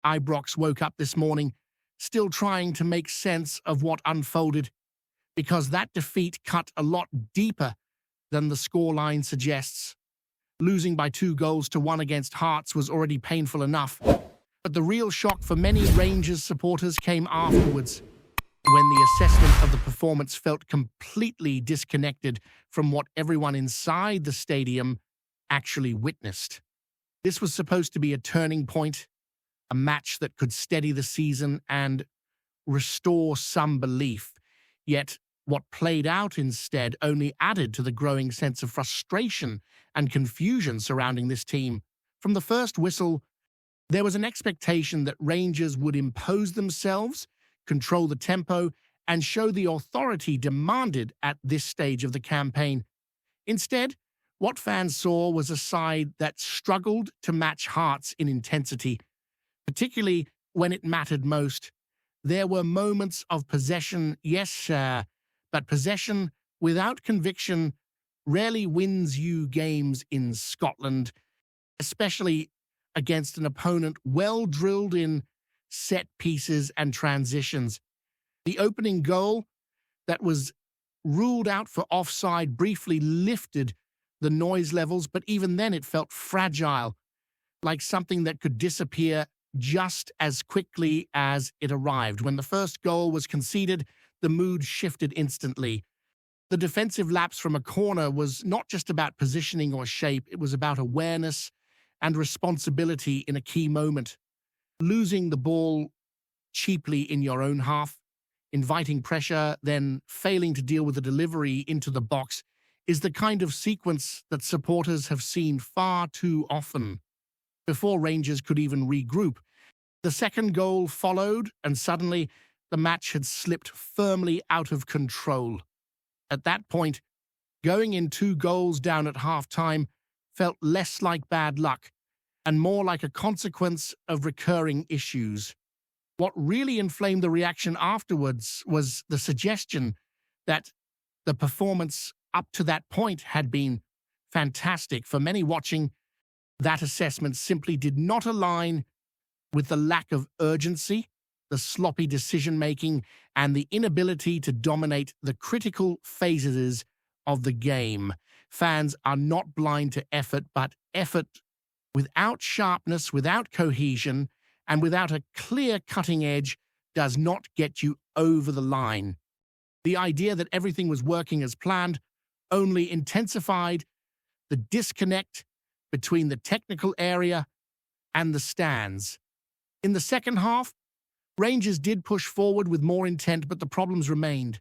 Ibrox woke up this morning, still trying to make sense of what unfolded, because that defeat cut a lot deeper than the scoreline suggests. Losing by 2-1 against Hearts was already painful enough, but the real shock for many Rangers supporters came afterwards, when the assessment of the performance felt completely disconnected from what everyone inside the stadium actually witnessed. This was supposed to be a turning point, a match that could steady the season and restore some belief. Yet, what played out instead only added to the growing sense of frustration and confusion surrounding this team. From the first whistle, there was an expectation that Rangers would impose themselves, control the tempo, and show the authority demanded at this stage of the campaign. Instead, what fans saw was a side that struggled to match Hearts in intensity, particularly when it mattered most. There were moments of possession, yes, sir, but possession without conviction rarely wins you games in Scotland, especially against an opponent well drilled in set pieces and transitions. The opening goal that was ruled out for offside briefly lifted the noise levels, but even then it felt fragile, like something that could disappear just as quickly as it arrived. When the first goal was conceded, the mood shifted instantly. The defensive lapse from a corner was not just about positioning or shape, it was about awareness and responsibility in a key moment. Losing the ball cheaply in your own half, inviting pressure, then failing to deal with the delivery into the box is the kind of sequence that supporters have seen far too often. Before Rangers could even regroup, the second goal followed, and suddenly the match had slipped firmly out of control. At that point, going in 2 goals down at half-time felt less like bad luck and more like a consequence of recurring issues. What really inflamed the reaction afterwards was the suggestion that the performance up to that point had been fantastic. For many watching, that assessment simply did not align with the lack of urgency, the sloppy decision-making, and the inability to dominate the critical phases of the game. Fans are not blind to effort, but effort without sharpness, without cohesion, and without a clear cutting edge does not get you over the line. The idea that everything was working as planned only intensified the disconnect between the technical area and the stands. In the second half, Rangers did push forward with more intent, but the problems remained.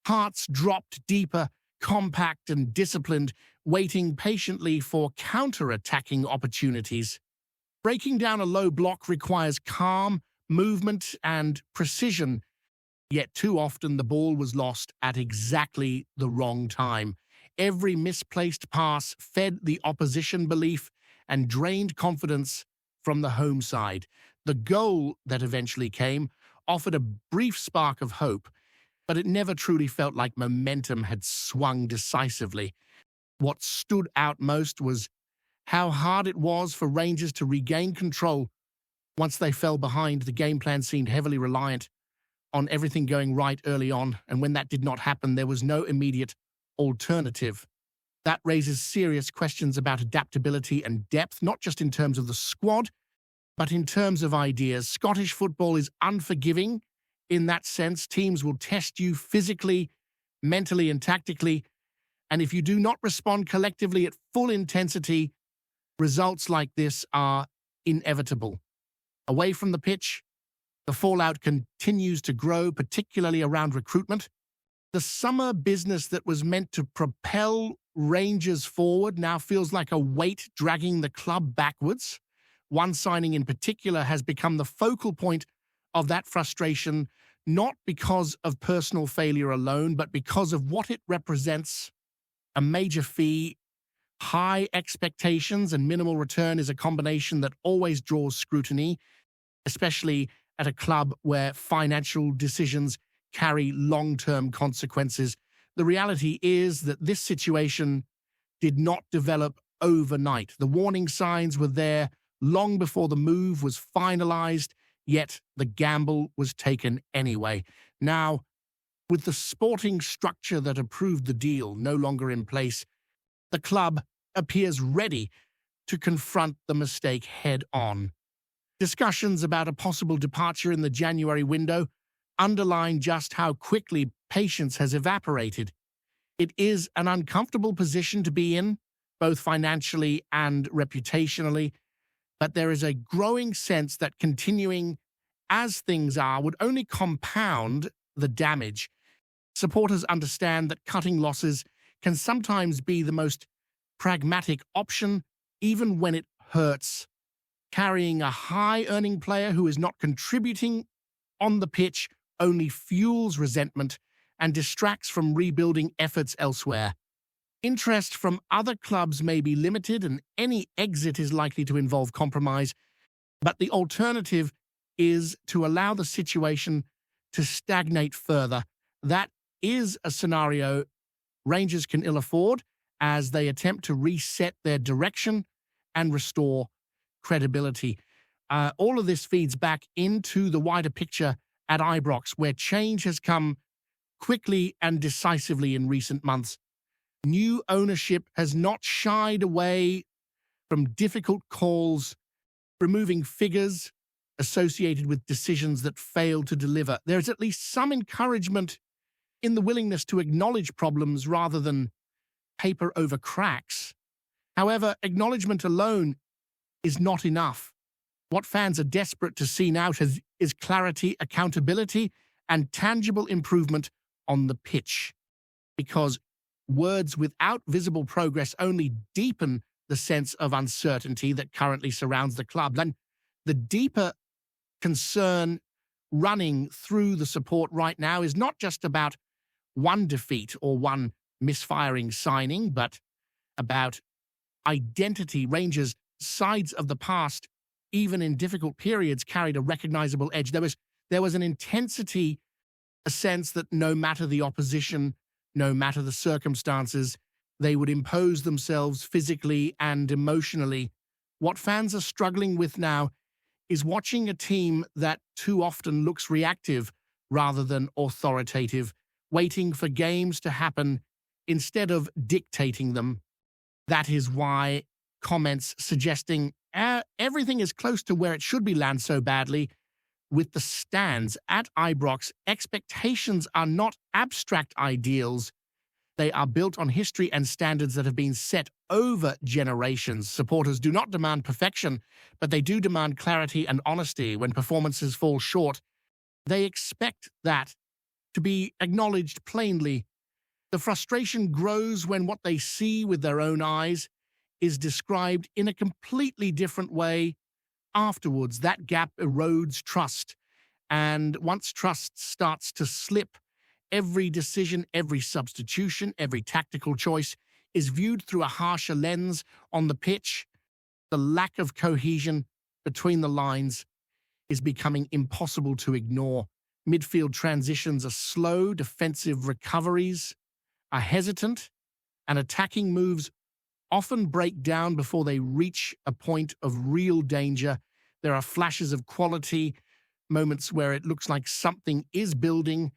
Hearts dropped deeper, compact and disciplined, waiting patiently for counter-attacking opportunities. Breaking down a low block requires calm, movement and precision, yet too often the ball was lost at exactly the wrong time. Every misplaced pass fed the opposition belief and drained confidence from the home side. The goal that eventually came offered a brief spark of hope, but it never truly felt like momentum had swung decisively. What stood out most was how hard it was for Rangers to regain control. Once they fell behind, the game plan seemed heavily reliant on everything going right early on, and when that did not happen, there was no immediate alternative. That raises serious questions about adaptability and depth, not just in terms of the squad, but in terms of ideas. Scottish football is unforgiving in that sense. Teams will test you physically, mentally, and tactically, and if you do not respond collectively at full intensity, results like this are inevitable. Away from the pitch, the fallout continues to grow, particularly around recruitment. The summer business that was meant to propel Rangers forward now feels like a weight dragging the club backwards. One signing in particular has become the focal point of that frustration, not because of personal failure alone, but because of what it represents. A major fee, high expectations, and minimal return is a combination that always draws scrutiny, especially at a club where financial decisions carry long-term consequences. The reality is that this situation did not develop overnight. The warning signs were there long before the move was finalized, yet the gamble was taken anyway. Now, with the sporting structure that approved the deal no longer in place, the club appears ready to confront the mistake head-on. Discussions about a possible departure in the January window underline just how quickly patience has evaporated. It is an uncomfortable position to be in, both financially and reputationally, but there is a growing sense that continuing as things are would only compound the damage. Supporters understand that cutting losses can sometimes be the most pragmatic option, even when it hurts. Carrying a high-earning player who is not contributing on the pitch only fuels resentment and distracts from rebuilding efforts elsewhere. Interest from other clubs may be limited and any exit is likely to involve compromise, but the alternative is to allow the situation to stagnate further. That is a scenario Rangers can ill afford as they attempt to reset their direction and restore credibility. All of this feeds back into the wider picture at Ibrox, where change has come quickly and decisively in recent months. New ownership has not shied away from difficult calls, removing figures associated with decisions that failed to deliver. There is at least some encouragement in the willingness to acknowledge problems rather than paper over cracks. However, acknowledgement alone is not enough. What fans are desperate to see now is clarity, accountability, and tangible improvement on the pitch. Because words without visible progress only deepen the sense of uncertainty that currently surrounds the club. And the deeper concern running through the support right now is not just about one defeat or one misfiring signing, but about identity. Rangers' sides of the past, even in difficult periods, carried a recognizable edge. There was an intensity, a sense that no matter the opposition, no matter the circumstances, they would impose themselves physically and emotionally. What fans are struggling with now is watching a team that too often looks reactive rather than authoritative, waiting for games to happen instead of dictating them. That is why comments suggesting everything is close to where it should be land so badly. With the stands at Ibrox, expectations are not abstract ideals. They are built on history and standards that have been set over generations. Supporters do not demand perfection, but they do demand clarity and honesty when performances fall short. They expect that to be acknowledged plainly. The frustration grows when what they see with their own eyes is described in a completely different way afterwards. That gap erodes trust, and once trust starts to slip, every decision, every substitution, every tactical choice is viewed through a harsher lens. On the pitch, the lack of cohesion between the lines is becoming impossible to ignore. Midfield transitions are slow, defensive recoveries are hesitant, and attacking moves often break down before they reach a point of real danger. There are flashes of quality, moments where it looks like something is building,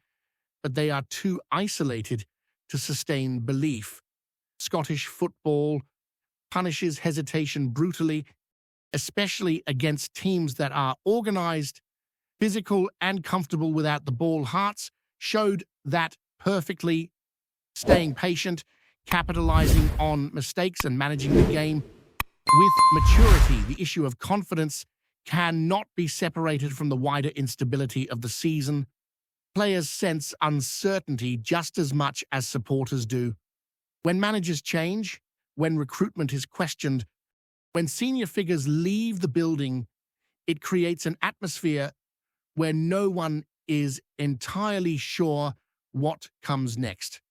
but they are too isolated to sustain belief. Scottish football punishes hesitation brutally, especially against teams that are organised, physical, and comfortable without the ball. Hearts showed that perfectly, staying patient, capitalising on mistakes and managing the game with maturity. The issue of confidence cannot be separated from the wider instability of the season. Players sense uncertainty just as much as supporters do. When managers change, when recruitment is questioned, when senior figures leave the building, it creates an atmosphere where no one is entirely sure what comes next.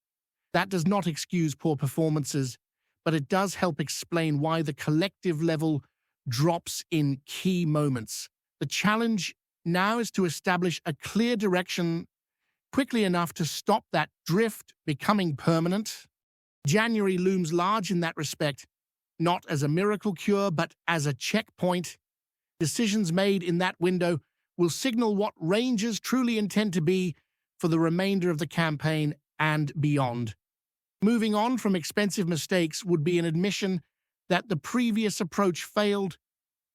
That does not excuse poor performances, but it does help explain why the collective level drops in key moments. The challenge now is to establish a clear direction quickly enough to stop that drift becoming permanent. January looms large in that respect. not as a miracle cure, but as a checkpoint. Decisions made in that window will signal what Rangers truly intend to be for the remainder of the campaign and beyond. Moving on from expensive mistakes would be an admission that the previous approach failed,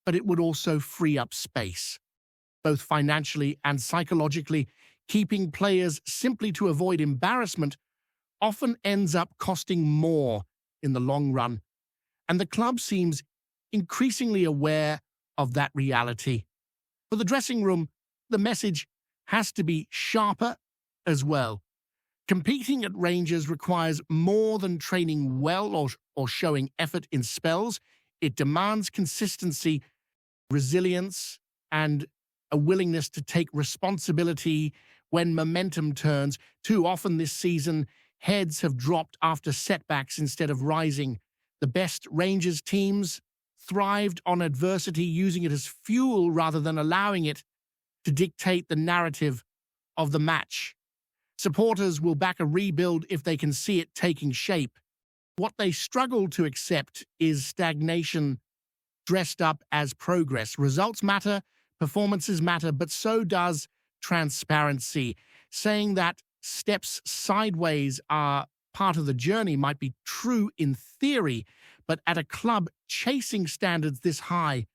but it would also free up space, both financially and psychologically. Keeping players simply to avoid embarrassment often ends up costing more in the long run, and the club seems increasingly aware of that reality. For the dressing room, the message has to be sharper as well. Competing at Rangers requires more than training well or showing effort in spells. It demands consistency, resilience, and a willingness to take responsibility when momentum turns. Too often this season, heads have dropped after setbacks instead of rising. The best Rangers teams thrived on adversity, using it as fuel rather than allowing it to dictate the narrative of the match. Supporters will back a rebuild if they can see it taking shape. What they struggle to accept is stagnation dressed up as progress. Results matter, performances matter, but so does transparency. Saying that steps sideways are part of the journey might be true in theory, but at a club chasing standards this high,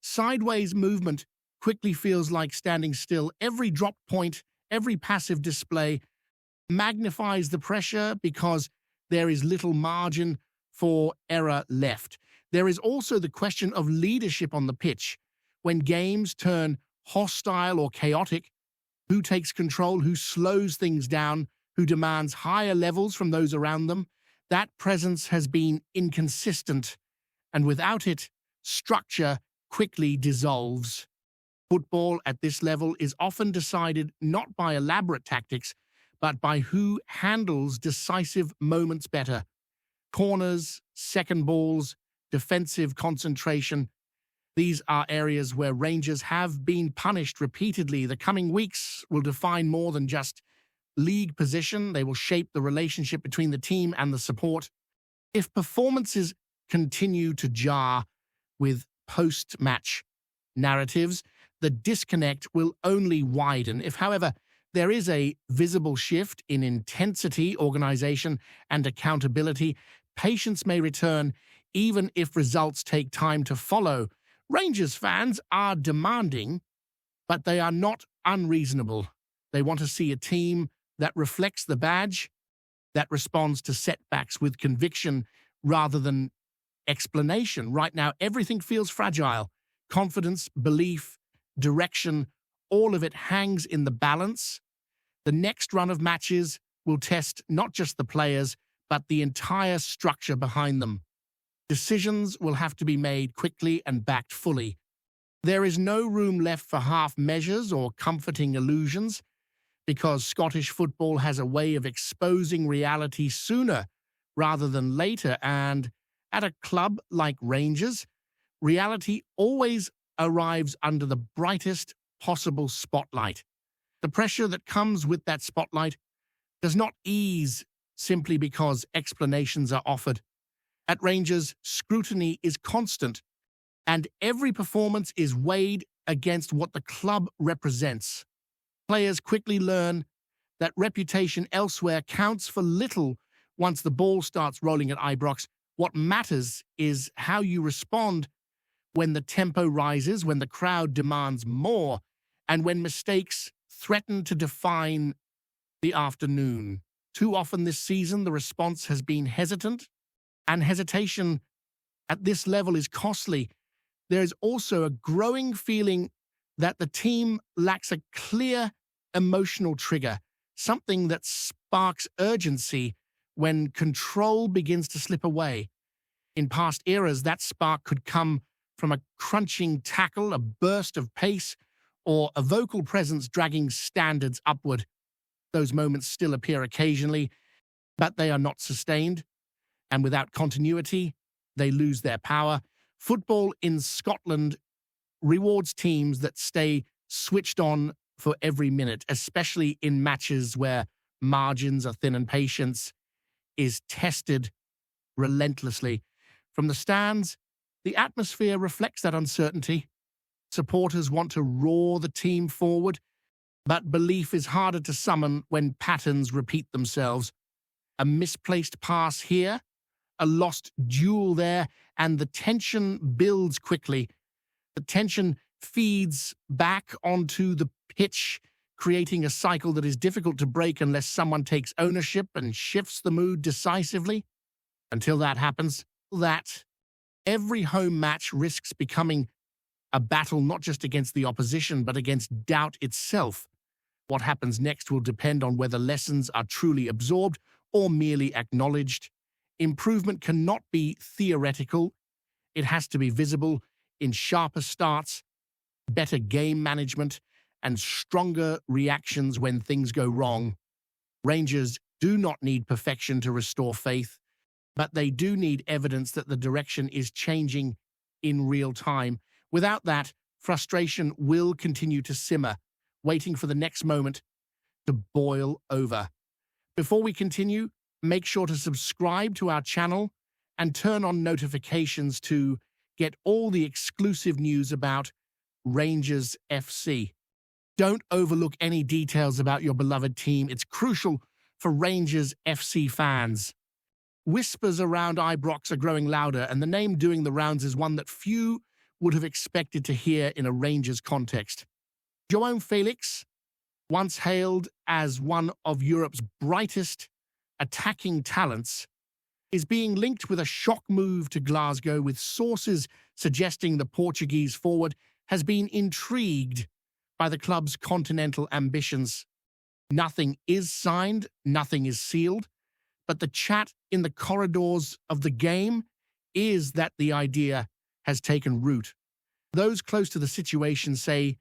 sideways movement quickly feels like standing still. Every drop point, every passive display magnifies the pressure because there is little margin for error left. There is also the question of leadership on the pitch. When games turn hostile or chaotic, who takes control, who slows things down, who demands higher levels from those around them? That presence has been inconsistent, and without it, structure quickly dissolves. Football at this level is often decided not by elaborate tactics, but by who handles decisive moments better. Corners, second balls, defensive concentration. These are areas where Rangers have been punished repeatedly. The coming weeks will define more than just league position. They will shape the relationship between the team and the support. If performances continue to jar with post-match narratives, the disconnect will only widen. If, however, there is a visible shift in intensity, organization, and accountability, patience may return, even if results take time to follow. Rangers fans are demanding, but they are not unreasonable. They want to see a team that reflects the badge, that responds to setbacks with conviction rather than explanation. Right now, everything feels fragile. Confidence, belief, direction, all of it hangs in the balance. The next run of matches will test not just the players, but the entire structure behind them. Decisions will have to be made quickly and backed fully. There is no room left for half measures or comforting illusions, because Scottish football has a way of exposing reality sooner rather than later, and at a club like Rangers, reality always arrives under the brightest possible spotlight. The pressure that comes with that spotlight does not ease simply because explanations are offered. At Rangers, scrutiny is constant, and every performance is weighed against what the club represents. Players quickly learn that reputation elsewhere counts for little once the ball starts rolling at Ibrox. What matters is how you respond when the tempo rises, when the crowd demands more, and when mistakes threaten to define the afternoon. Too often this season, the response has been hesitant, and hesitation at this level is costly. There is also a growing feeling that the team lacks a clear emotional trigger, something that sparks urgency when control begins to slip away. In past eras, that spark could come from a crunching tackle, a burst of pace, or a vocal presence dragging standards upward. Those moments still appear occasionally, but they are not sustained, and without continuity, they lose their power. Football in Scotland rewards teams that stay switched on for every minute, especially in matches where margins are thin and patience is tested relentlessly. From the stands, the atmosphere reflects that uncertainty. Supporters want to roar the team forward, but belief is harder to summon when patterns repeat themselves. A misplaced pass here, a lost duel there, and the tension builds quickly. The tension feeds back onto the pitch, creating a cycle that is difficult to break unless someone takes ownership and shifts the mood decisively. Until that happens, every home match risks becoming a battle not just against the opposition, but against doubt itself. What happens next will depend on whether lessons are truly absorbed or merely acknowledged. Improvement cannot be theoretical. It has to be visible in sharper starts, better game management, and stronger reactions when things go wrong. Rangers do not need perfection to restore faith, but they do need evidence that the direction is changing in real time. Without that, frustration will continue to simmer, waiting for the next moment to boil over. Before we continue, make sure to subscribe to our channel and turn on notifications to get all the exclusive news about Rangers FC. Don't overlook any details about your beloved team. It's crucial for Rangers FC fans. Whispers around Ibrox are growing louder, and the name doing the rounds is one that few would have expected to hear in a Rangers context. Joao Felix, once hailed as one of Europe's brightest attacking talents, is being linked with a shock move to Glasgow, with sources suggesting the Portuguese forward has been intrigued by the club's continental ambitions. Nothing is signed, nothing is sealed, but the chat in the corridors of the game is that the idea has taken root. Those close to the situation say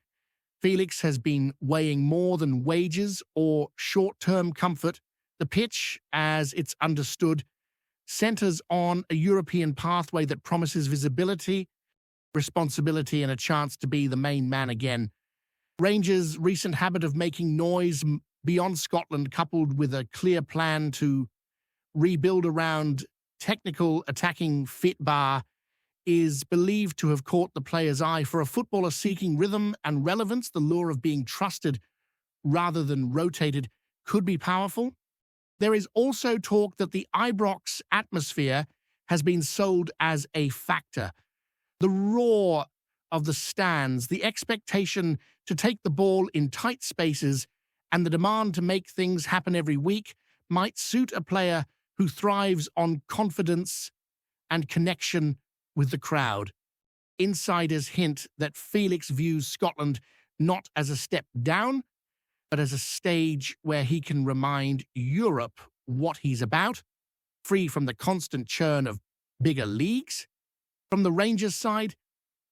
Felix has been weighing more than wages or short-term comfort. The pitch, as it's understood, centers on a European pathway that promises visibility, responsibility, and a chance to be the main man again. Rangers' recent habit of making noise beyond Scotland, coupled with a clear plan to rebuild around technical attacking fit bar, is believed to have caught the player's eye. For a footballer seeking rhythm and relevance, the lure of being trusted rather than rotated could be powerful. There is also talk that the Ibrox atmosphere has been sold as a factor. The roar of the stands, the expectation to take the ball in tight spaces, and the demand to make things happen every week might suit a player who thrives on confidence and connection with the crowd. Insiders hint that Felix views Scotland not as a step down, but as a stage where he can remind Europe what he's about, free from the constant churn of bigger leagues. From the Rangers side,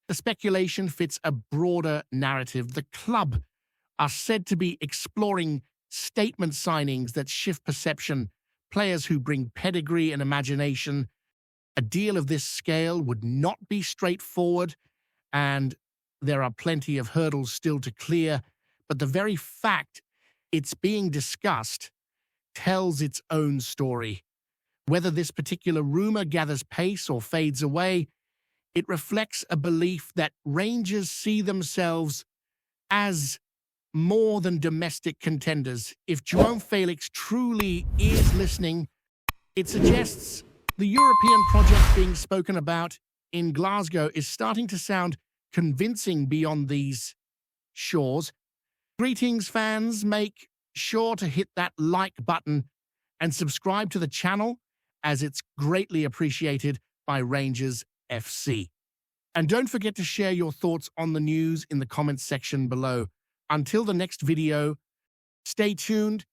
the speculation fits a broader narrative. The club are said to be exploring statement signings that shift perception, players who bring pedigree and imagination. A deal of this scale would not be straightforward, and there are plenty of hurdles still to clear, but the very fact it's being discussed tells its own story. Whether this particular rumor gathers pace or fades away, it reflects a belief that Rangers see themselves as more than domestic contenders. If Joao Felix truly is listening, it suggests the European project being spoken about in Glasgow is starting to sound convincing beyond these shores. Greetings, fans. Make sure to hit that like button and subscribe to the channel, as it's greatly appreciated by Rangers FC. And don't forget to share your thoughts on the news in the comments section below. Until the next video, stay tuned